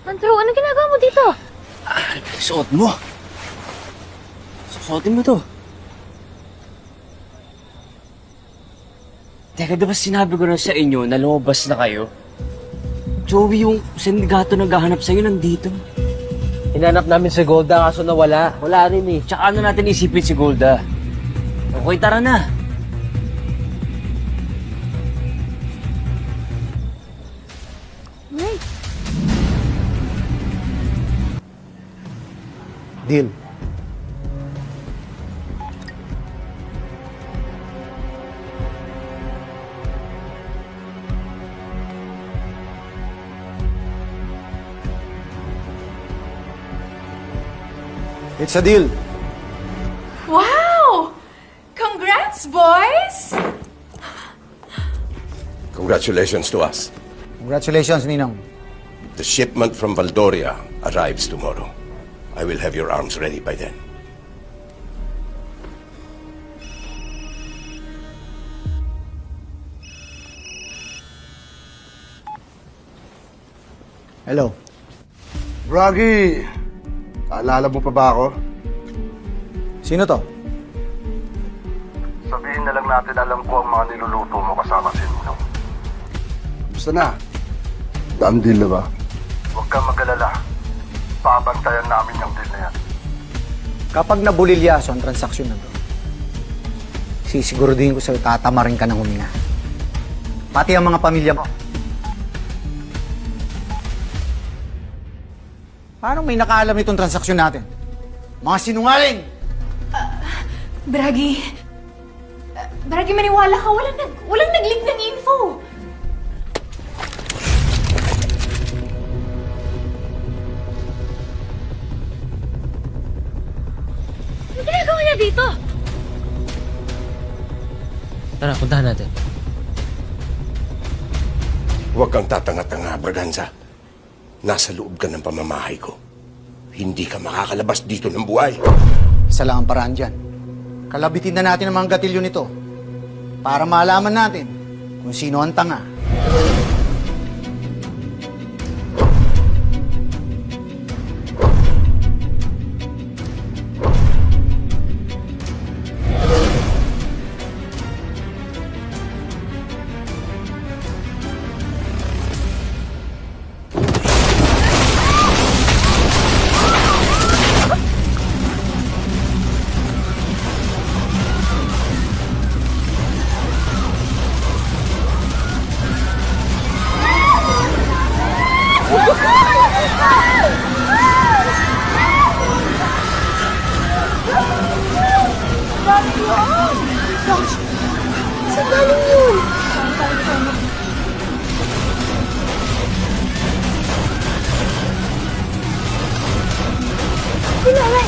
Andrew, ano ginagawa mo dito? Suot mo. Suotin mo to. Teka, diba sinabi ko na sa inyo na lumabas na kayo? Joey, yung sindigato naghahanap sa'yo nandito. Hinanap namin si Golda kaso nawala. Wala rin eh. Tsaka ano natin isipin si Golda? Okay, tara na. Wait. Deal. It's a deal. Wow! Congrats, boys! Congratulations to us. Congratulations, Ninong. The shipment from Valdoria arrives tomorrow. I will have your arms ready by then. Hello. Bragi, naalala mo pa ba ako? Sino to? Sabihin na lang natin alam ko ang mga niluluto mo kasama si Ninong. Basta na. Done deal na ba? Huwag kang mag-alala. Pabantayan namin yung deal na yan. Kapag nabulilyaso ang transaksyon na to, sisiguraduhin ko sa'yo tatama rin ka ng huminga. Pati ang mga pamilya mo. Paano may nakaalam nitong transaksyon natin? Mga sinungaling! Bragi, Bragi, maniwala ka. Walang nag-leak ng info. Ano ginagawa niya dito? Tara, puntahan natin. Huwag kang tatanga-tanga, Braganza. Nasa loob ka ng pamamahay ko. Hindi ka makakalabas dito ng buhay. Isa lang ang paraan dyan. Kalabitin na natin ang mga gatilyo nito para malaman natin kung sino ang tanga. Saan galing yun? Kilala